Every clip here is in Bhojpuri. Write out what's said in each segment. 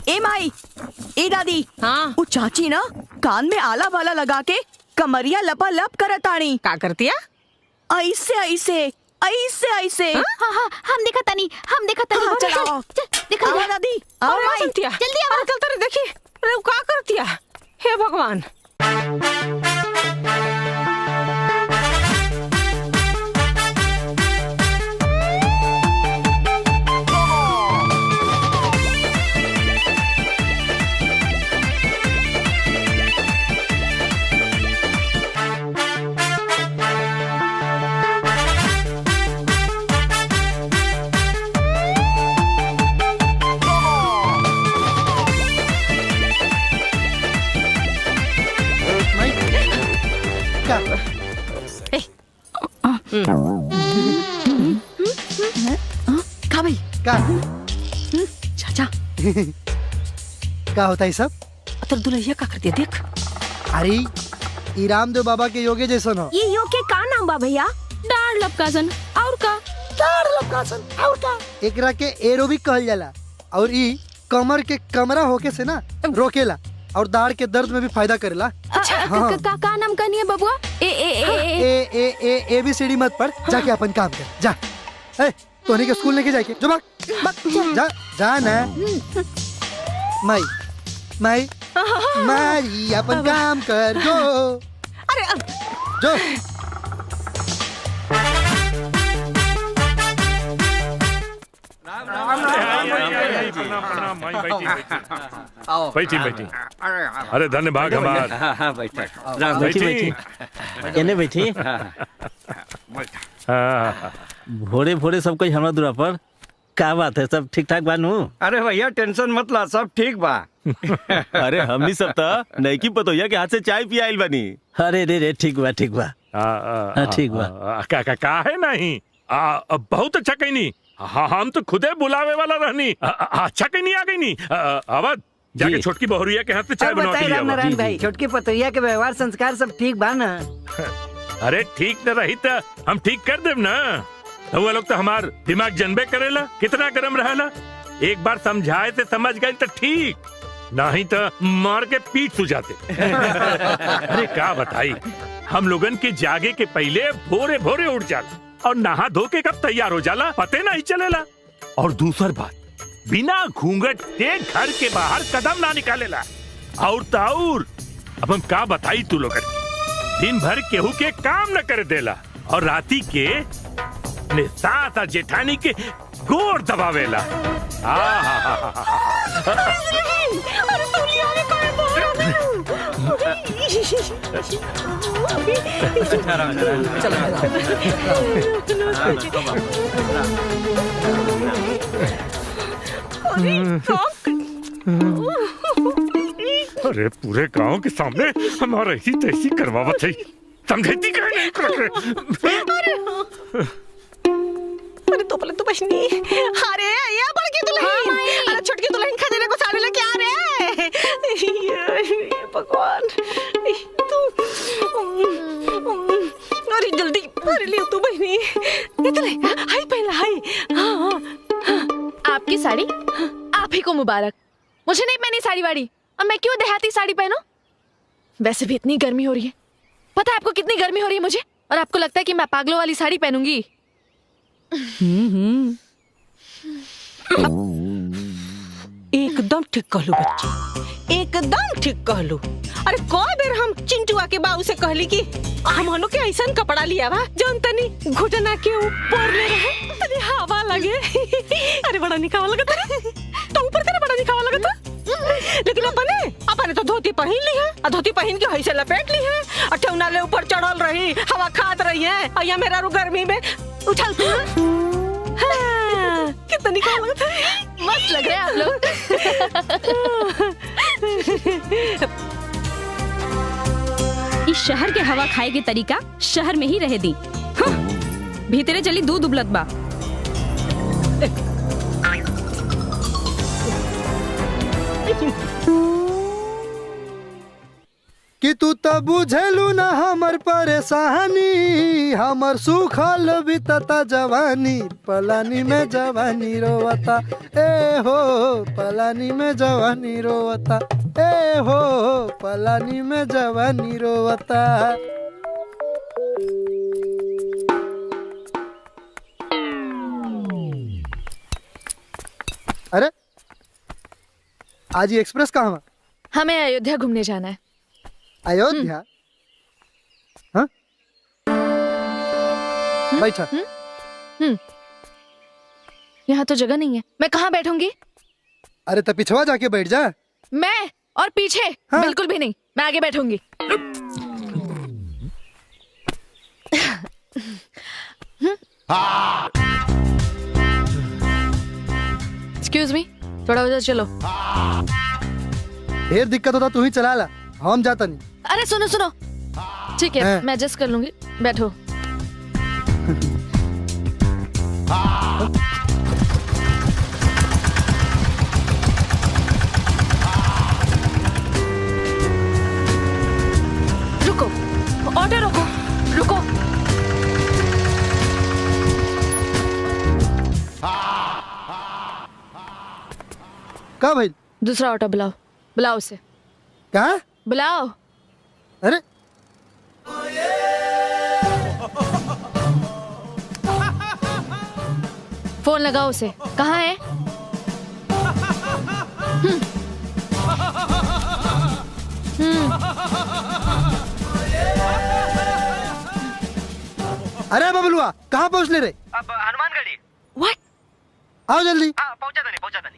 ए माई, ए दादी, हाँ वो चाची ना कान में आला वाला लगा के कमरिया लपा लप करतानी। का करतिया? ऐसे ऐसे ऐसे ऐसे। हाँ हाँ हम देखा तनी हाँ, चलाओ। देखा आओ दादी, आओ अरे माई। संतिया, जल्दी आओ। चल तेरे देखी, अरे वो का करतिया? हे भगवान। का भाई? का चाचा, का होता है सब? तेरे दुल्हैया का करतिया देख। अरे ई रामदेव बाबा के योगे जैसन हो। ये यो के का नाम बा भैया? डार लपकासन और का? एकरा के एरोबिक कहल जाला और ई कमर के कमरा होके से ना रोकेला और दाढ़ के दर्द में भी फायदा करेला। हाँ। का नाम कहनी है बबुआ? ए ए ए ए ए ए ए ए बी सी डी मत पढ़, जाके अपन काम कर जा। ए तोहनी के स्कूल लेके जाके जो भाग जा जा ना। माई माई माई अपन काम कर जो अरे जो। बैठी बैठी। अरे धन्यवाद हमार। बैठी बैठी एने बैठी। भोरे भोरे सब कोई हमरा दूरा पर का बात है? सब ठीक ठाक बानू? अरे भैया टेंशन मत ला, सब ठीक बा। अरे हमनी सब तो नईकी पतोहिया के हाथ से चाय पिया आइल बानी। अरे रे रे ठीक बा ठीक बा। ठीक बा। का है नहीं बहुत अच्छा कहीं नहीं। हाँ हम तो खुदे बुलावे वाला रहनी। अच्छा कहीं नहीं आ गई नहीं। अवध जाके छोटकी बहुरिया के हाथ से चाय बनवा के लिया। नारायण भाई, छोटकी पतोहिया के व्यवहार संस्कार सब ठीक बा ना? अरे ठीक न रही तो हम ठीक कर देव ना। वो लोग तो हमार दिमाग जनबे करेला कितना गरम रहेला। एक बार समझाए से समझ गए तो ठीक, नहीं तो मार के पीठ सुझाते। अरे क्या बताई, हम लोगन के जागे के पहले भोरे भोरे उठ जाला और नहा धो के कब तैयार हो जाला पते नहीं चलेला। और दूसर बात, बिना घूंघट के घर के बाहर कदम ना निकालेला। और ताउर अब हम का बताई तू लोगन की, दिन भर केहू के काम न करे देला और राती के ने सास और जेठानी के गोर दबावेला। अरे पूरे गांव के सामने हमारा ऐसी तैसी करवावत है, समझती कहीं नहीं कर। अरे तो पहले तो बहनी, अरे ये बड़की दुल्हन, अरे छोटकी दुल्हन खजाने को साड़ी लेके आ रहे। ये भगवान, तू अरे जल्दी अरे ले तू बहनी, इतने हाय पहला हाय। हाँ आपकी साड़ी आप ही को मुबारक। मुझे नहीं पहनी साड़ी वाड़ी, और मैं क्यों देहाती साड़ी पहनूं? वैसे भी इतनी गर्मी हो रही है। पता है आपको कितनी गर्मी हो रही है मुझे? और आपको लगता है कि मैं पागलों वाली साड़ी पहनूंगी? एकदम ठीक कहलू बच्ची, एकदम ठीक कहलू। अरे कोई बेर हम चिंटुआ के बाबू से कहली कि हमनो के ऐसा कपड़ा लिया बा जौन तनी घुटना के ऊपर ले रहे, तनी हवा लगे। अरे बड़ा निकावा लगता है तो ऊपर करे, बड़ा निकावा लगता। लेकिन अपने तो धोती पहन ली है, और धोती पहन के ऐसे लपेट ली है, और ठेवना ले ऊपर चढ़ल रही, हवा खात रही है, और यहाँ मेरा रू गर्मी में उछलती है। हाँ, कितना निकावा लगता है, मस्त लग रहे हैं आप लोग। इस शहर के हवा खाए के तरीका शहर में ही रह दी। भीतरे चली दूध उबलत बा। कि तू तो बुझेलू ना हमर परेशानी, हमर सुखल बीतता जवानी, पलानी में जवानी रोवता, ए हो पलानी में जवानी रोवता, ए हो पलानी में जवानी रोवता। अरे आज ये एक्सप्रेस कहाँ है? हमें अयोध्या घूमने जाना है। अयोध्या? हाँ? बैठा। यहाँ तो जगह नहीं है, मैं कहाँ बैठूंगी? अरे तो पिछवा जाके बैठ जा। मैं और पीछे? हाँ। बिल्कुल भी नहीं, मैं आगे बैठूंगी। एक्सक्यूज मी, थोड़ा उधर चलो। ढेर दिक्कत होता तू ही चला ला, हम जाता नहीं। अरे सुनो सुनो, ठीक है हाँ। मैं एडजस्ट कर लूंगी, बैठो। रुको, ऑटो रोको, रुको। कहाँ भाई? दूसरा ऑटो बुलाओ, बुलाओ उसे, कहाँ? बुलाओ। अरे फोन लगाओ उसे, कहाँ है? अरे बबलुआ कहाँ पहुँच ले रे? अब हनुमानगढ़ी। व्हाट? आओ जल्दी। हाँ पहुंचा था नहीं, पहुंचा था नहीं।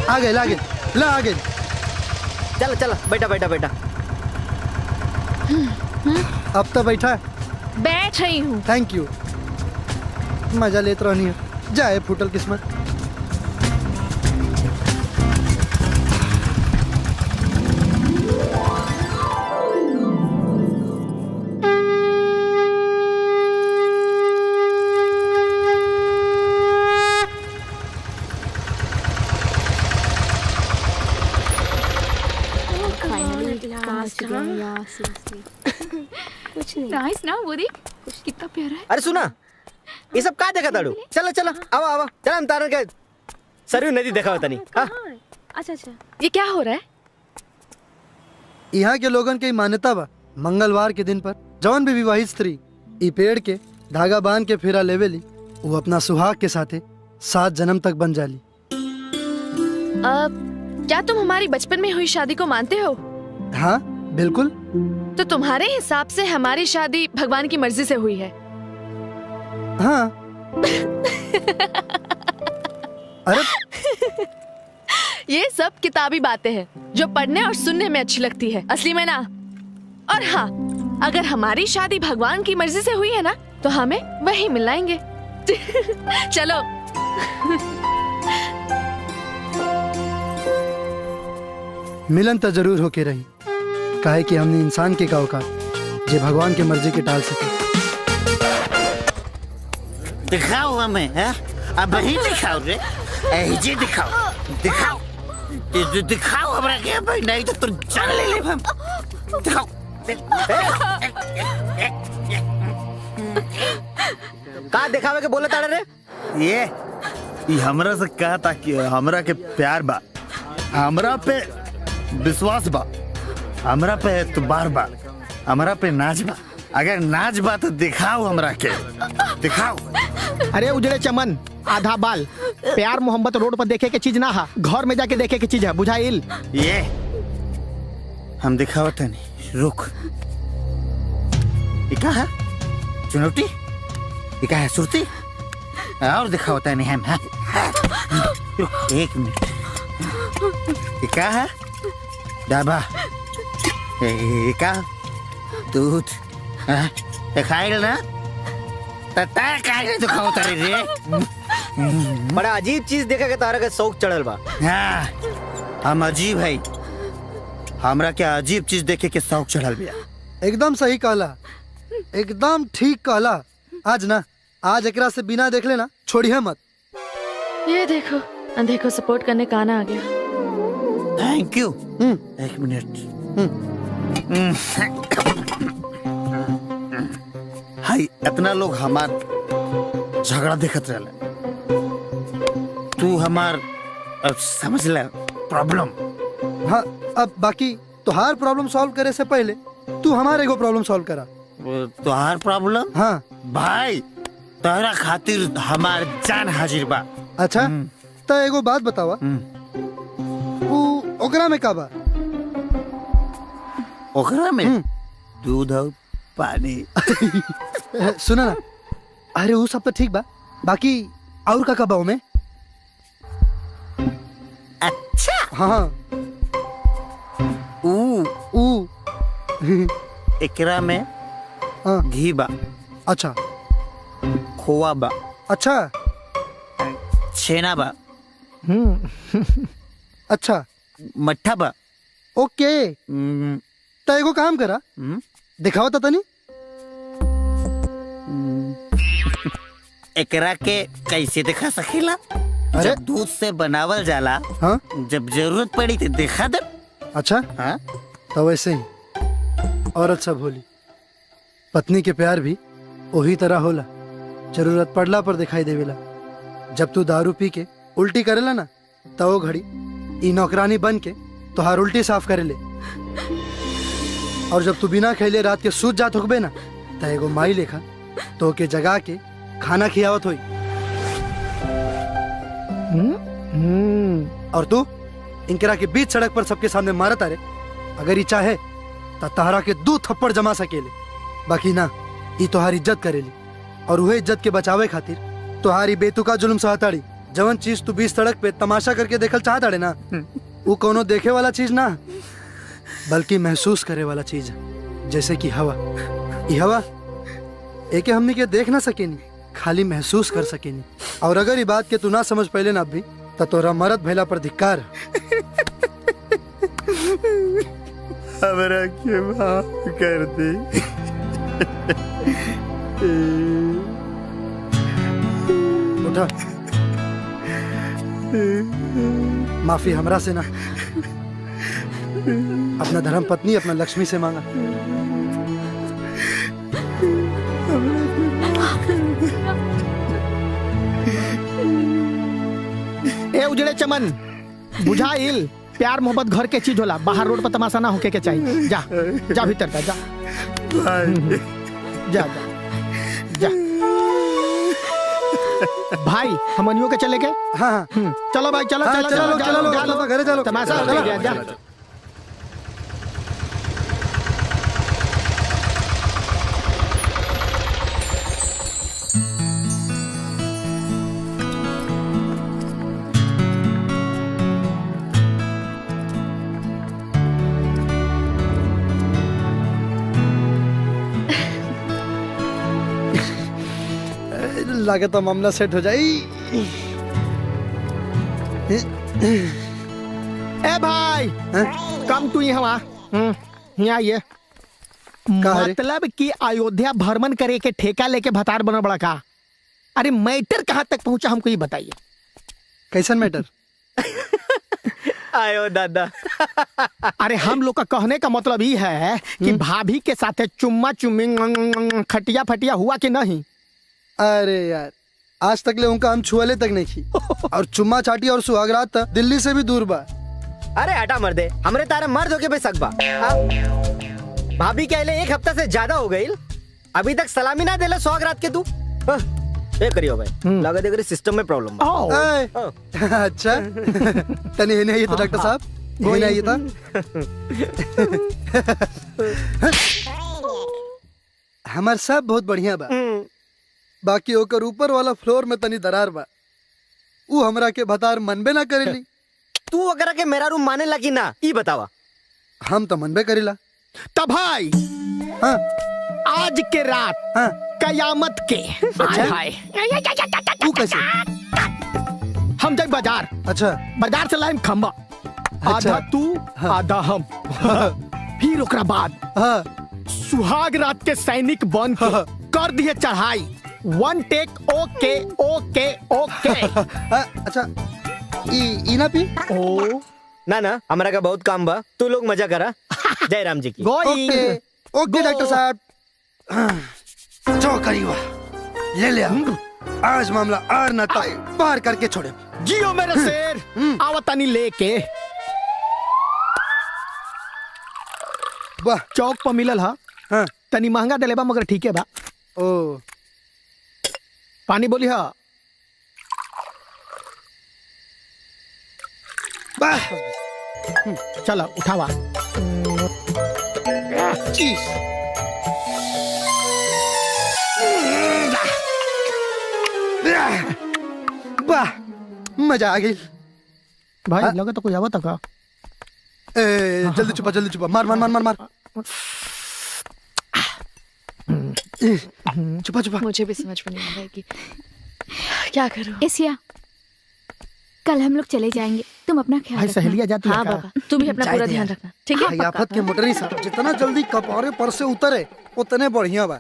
आ गए, ला गए, ला आ गए। चलो चलो, बैठा बैठा बैठा। अब तो बैठा है। बैठ रही हूँ। Thank you. मजा लेत रहनी है, जाए फूटल किस्मत। नाइस ना वो देख कितना प्यारा है। अरे सुना, ये सब कहाँ देखा ताड़ू? चलो चलो, आवा आवा, चलो हम तारण के सरयू नदी देखा होता नहीं। हाँ अच्छा अच्छा, ये क्या हो रहा है? यहाँ के लोगन के मान्यता बा, मंगलवार के दिन पर जौन भी विवाहित स्त्री ई पेड़ के धागा बांध के फेरा लेवेली, वो अपना सुहाग के साथे 7 जन्म तक बन जाली। क्या तुम हमारी बचपन में हुई शादी को मानते हो? हाँ बिल्कुल। तो तुम्हारे हिसाब से हमारी शादी भगवान की मर्जी से हुई है? हाँ। अरे ये सब किताबी बातें हैं जो पढ़ने और सुनने में अच्छी लगती है, असली में ना। और हाँ, अगर हमारी शादी भगवान की मर्जी से हुई है ना, तो हमें वही मिलाएंगे। चलो। मिलन तो जरूर होके रही, काहे कि हमने इंसान के का औकात जे भगवान के मर्जी के टाल सके। दिखाओ हमें, है? अब वही दिखाओ रे, ऐजे दिखाओ, दिखाओ, दिखाओ हमरा के भाई, नहीं तो तुम जान ले ले हम। दिखाओ। कहाँ दिखावे के बोले ताड़े रे? ये हमरा से कहा था कि हमरा के प्यार बा, हमरा पे विश्वास बा, हमरा पे एतबार बा, हमरा पे नाज बा। अगर नाज बा तो दिखाओ हमरा के, दिखाओ। अरे उजड़े चमन, आधा बाल, प्यार मोहब्बत रोड पर देखे के चीज ना है, घर में जाके देखे के चीज है, बुझाइल? ये हम दिखावत नहीं, रुक। ये क्या है? चुनौती? ये क्या है? सुरती? और दिखावत नहीं हम, हाँ? रुक 1 मिनट। ये क्या है? डाबा? ये क्या? दूध? खाइल ना? दिखावत रे। बड़ा अजीब चीज देखे के तारा के शौक चढ़ल बा। हाँ, हम अजीब है, हमरा क्या अजीब चीज देखे के शौक चढ़ल बिया। एकदम सही कहला, एकदम ठीक कहला। आज ना आज एकरा से बिना देख लेना छोड़िए मत। ये देखो देखो सपोर्ट करने का आना आ गया। Thank you. एक मिनट। हाय इतना लोग हमार झगड़ा देखत रहले, तू हमार समझ ले प्रॉब्लम। हाँ, अब बाकी तुहार प्रॉब्लम सॉल्व करे से पहले तू हमारे एगो प्रॉब्लम सॉल्व करा। तुहार प्रॉब्लम? हाँ भाई तोहरा खातिर हमार जान हाजिर बा। अच्छा तो एगो बात बतावा, ओकरा में का बा? ओकरा में दूध और पानी। सुना ना, अरे वो सब तो ठीक बा, बाकी और का बा में? अच्छा हाँ ऊ एकरा में हाँ घी बा, अच्छा खोआ बा, अच्छा छेना बा, अच्छा मट्ठा बा। ओके तो एगो काम करा, दिखाओ तो तनी। एकरा के कैसे दिखा सकेला? अरे जब दूध से बनावल जाला, हाँ जब जरूरत पड़ी तो दिखा दे। अच्छा हाँ? तो वैसे ही औरत सब होली, पत्नी के प्यार भी वही तरह होला, जरूरत पड़ला पर दिखाई देवेला। जब तू दारू पी के उल्टी करेला ना, तो वो घड़ी ई नौकरानी बन के तोहार उल्टी साफ करे ले। और जब तू बिना खैले रात के सूत जात होकबे ना, तो एगो माई लेखा तो के जगा के खाना खियावत होई। और तू इनकरा के बीच सड़क पर सबके सामने मारत अरे, अगर ई चाहे तो तहरा के 2 थप्पड़ जमा सकेले, बाकी ना, ई तोहार इज्जत करेली। और वह इज्जत के बचावे खातिर तोहारी बेतुका जुल्म सहताड़ी। जवन चीज तू बीच सड़क पे तमाशा करके देखल चाहताड़े ना, वो कोनो देखे वाला चीज ना, बल्कि महसूस करे वाला चीज है। जैसे कि हवा, ये हवा एके हमनी के देख ना सकेनी, खाली महसूस कर सकेनी। और अगर ये बात के तू ना समझ पहले ना भी, तो तोरा मरद भैला पर धिक्कार। हमरा के माफ कर दे। उठा, माफी हमरा से ना, अपना धर्म पत्नी अपना लक्ष्मी से मांगा। ए उजड़े चमन, बुझाइल प्यार मोहब्बत घर के चीज होला, बाहर रोड पर तमाशा ना होके के चाहिए। जा जा भीतर जा, जा जा जा। भाई हमनियों के चले के? हाँ हाँ चलो भाई, चलो हाँ, चलो चलो, चलो चलो, चलो, चलो, घरे चलो। तमाशा हो चलो। गया, जा। लागत है मामला सेट हो जाए। ए भाई कम तू यहाँ यहाँ आइए। मतलब कि अयोध्या भ्रमण करे के ठेका लेके भतार बना बड़ा का? अरे मैटर कहाँ तक पहुंचा हमको ये बताइए। कैसन मैटर? आयो दादा। अरे हम लोग का कहने का मतलब ये है कि भाभी के साथ चुम्मा चुम्मी खटिया फटिया हुआ कि नहीं? अरे यार आज तक ले उनका हम छुअले तक नहीं की, और चुम्मा चाटी और सुहागरात तक दिल्ली से भी दूर बा। अरे हटा मर्दे, हमरे तारा मर्द होके भी सकबा। भाभी के अले 1 हफ्ता से ज्यादा हो गई, अभी तक सलामी ना देला सुहागरात के तू। ये करियो भाई, लगा दे सिस्टम में प्रॉब्लम बा। अच्छा तनी है नहीं तो डॉक्टर साहब, ये नहीं था। हमार सब बहुत बढ़िया बा, बाकी ओकर ऊपर वाला फ्लोर में तनी दरार बा। ऊ हमरा के भतार मनबे ना करेली। तू अगर के मेरा रूम माने लगी ना, ई बतावा। हम तो मनबे करेला। तब भाई हाँ आज के रात हाँ कयामत के हाय तू कैसे? हम जाए बाजार। अच्छा बाजार से लाइम खम्बा, आधा तू आधा हम। फिर ओकरा बाद हाँ सुहाग रात के सैनिक बन के कर दिए चढ़ाई, 1 टेक ओके ओके ओके अच्छा ई ना पी ओ ना ना हमारा का बहुत काम बा, तू लोग मजा करा। जय राम जी की। गोइंग ओके ओके डॉक्टर साहब। जो करीबा ले ले आओ। आज मामला आर ना तक पार करके छोड़े। जियो मेरा शेर आवतानी लेके वाह चौक पर मिलल हा हाँ तनी महंगा देले बा मगर ठीक है बा। ओ पानी बोली हा वाह चलो उठावा चीज वाह मजा आ गई। भाई हाँ? लगे तो कोई आवत का जल्दी छुपा मार मार मार मार मार छुपा छुपा। मुझे भी समझ में नहीं आ रहा है कि क्या करूं। एशिया कल हम लोग चले जाएंगे, तुम अपना ख्याल भाई रखना। सहेलिया जाती हाँ है का? बाबा, तू भी अपना जाए पूरा दे ध्यान यार। रखना, ठीक है? आफत के मोटरी साहब जितना जल्दी कपड़े पर से उतरे उतने बढ़िया बा।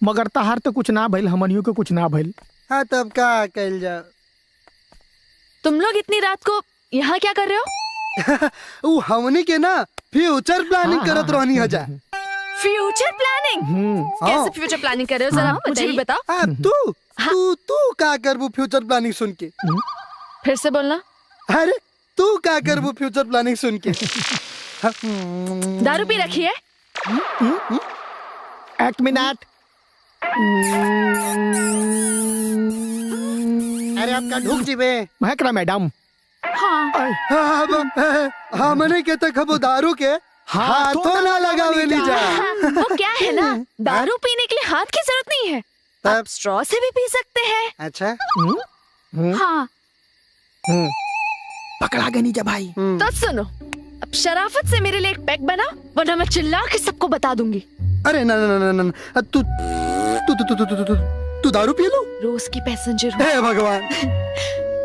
मगर तहार तो कुछ ना भइल, हमनियों के कुछ ना भइल। हाँ तब का कल जा। तुम लोग इतनी रात को यहाँ क्या कर रहे हो? वो हमनी के ना फ्यूचर प्लानिंग हाँ, करत रहनी हजा। Future planning? कैसे फ्यूचर प्लानिंग कर रहे हो, जरा मुझे भी बताओ। तू का करबू फ्यूचर प्लानिंग सुन के? फिर से बोलना। अरे तू का करबू फ्यूचर प्लानिंग सुन के? दारू पी रखी है? एक मिनट। अरे आपका ढूक जीवे। महकरा मैडम हमने के तक खबो दारू के हाथों ना लगावे ली जा। वो क्या है ना, दारू पीने के लिए हाथ की जरूरत नहीं है, आप स्ट्रॉ से भी पी सकते हैं। अच्छा हाँ पकड़ा गई जा भाई। तो सुनो, अब शराफत से मेरे लिए एक पैक बना, वरना मैं चिल्ला के सबको बता दूंगी। अरे ना ना ना ना तू तू तू तू तू तू दारू पी लो। रोज की पैसेंजर हूँ। हे भगवान।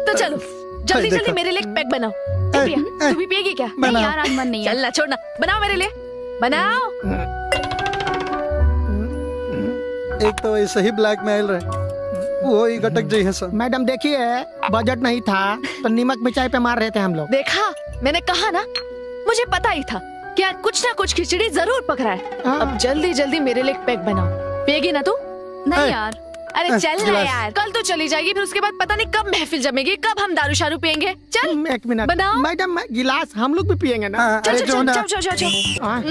तो चलो जल्दी देखो। जल्दी मेरे लिए एक पैक बनाओ। ए प्रिया, तू भी पिएगी क्या? नहीं यार आज मन नहीं है। चलना छोड़ना, बनाओ मेरे लिए, बनाओ। एक तो ऐसे ही ब्लैकमेल रहे, वो ही गटक जी है सब। मैडम देखिए बजट नहीं था तो नीमक मिर्चाई पे मार रहे थे हम लोग। देखा, मैंने कहा ना, मुझे पता ही था कि आज कुछ ना कुछ खिचड़ी जरूर पक रहा है। हाँ। अब जल्दी जल्दी मेरे लिए एक पैक बनाओ। पिएगी ना तू? नहीं यार। अरे चल ना गिलास। यार, कल तो चली जाएगी, फिर उसके बाद पता नहीं कब महफिल जमेगी, कब हम दारू शारू पियेंगे। चल एक मिनट बनाओ। मैडम गिलास हम लोग भी पियेंगे ना। हाँ, चल अरे चल जो चल ना चल चल चल। हाँ।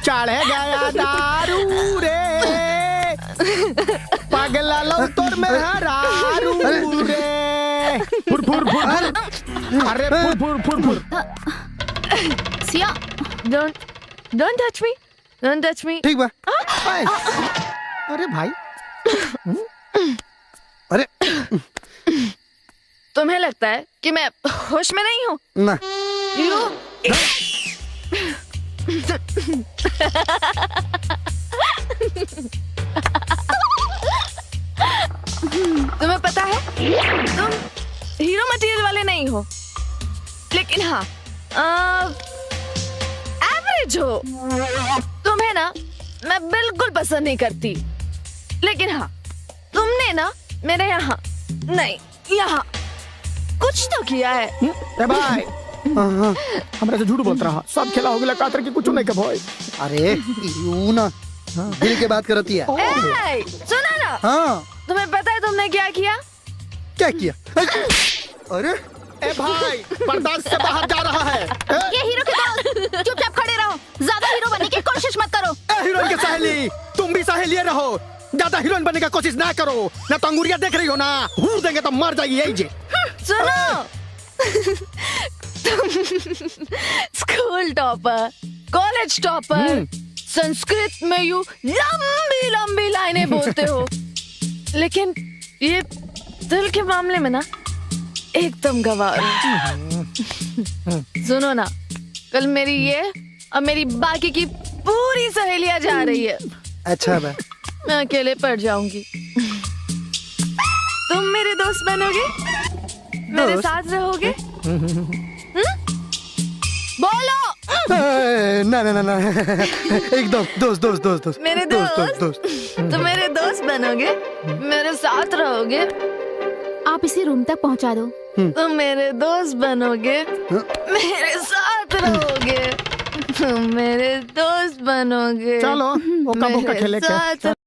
चढ़े गया दारू रे पगला लो तोर में हरारू रे फुर फुर फुर अरे फुर फुर फुर फुर। सिया Don't touch me, don't touch me। ठीक बा। अरे भाई अरे तुम्हें लगता है कि मैं होश में नहीं हूँ? ना तुम्हें पता है तुम हीरो मटेरियल वाले नहीं हो, लेकिन हाँ एवरेज हो। तुम्हें ना मैं बिल्कुल पसंद नहीं करती, लेकिन हाँ तुमने ना मेरे यहाँ नहीं यहाँ कुछ तो किया है। ए भाई हमरा से झूठ बोलत रहा, सब खेला हो गया कातर की कुछ नहीं के भाई। अरे यू ना दिल के बात करती है। ए, सुना ना, हाँ तुम्हें पता है तुमने क्या किया? क्या किया? अरे ए भाई बर्दाश्त से बाहर जा रहा है। ये हीरो के दोस्त चुपचाप खड़े रहो, ज्यादा हीरो बनने की कोशिश मत करो। ए हीरोइन के सहेली, तुम भी सहेली रहो, ज्यादा हीरोइन बनने की कोशिश ना करो, ना तो अंगुरिया देख रही हो ना, हूर देंगे तो मर जाएगी यही जे। सुनो तुम school topper, college topper, Sanskrit में यूं लंबी लंबी लाइनें बोलते हो, लेकिन ये दिल के मामले में ना एकदम गवार हो। सुनो ना, कल मेरी ये और मेरी बाकी की पूरी सहेलियां जा रही है। अच्छा बा। मैं अकेले पड़ जाऊंगी। तुम मेरे दोस्त बनोगे? मेरे दोस्त। साथ रहोगे बोलो ना ना ना ना एकदम दोस्त दोस्त दोस्त दोस्त मेरे दोस्त दोस्त? दोस्त तो मेरे दोस्त बनोगे मेरे साथ रहोगे आप इसे रूम तक पहुंचा दो। तो मेरे दोस्त बनोगे मेरे साथ रहोगे तुम मेरे दोस्त बनोगे चलो ओका बोका मेरे खेले के साथ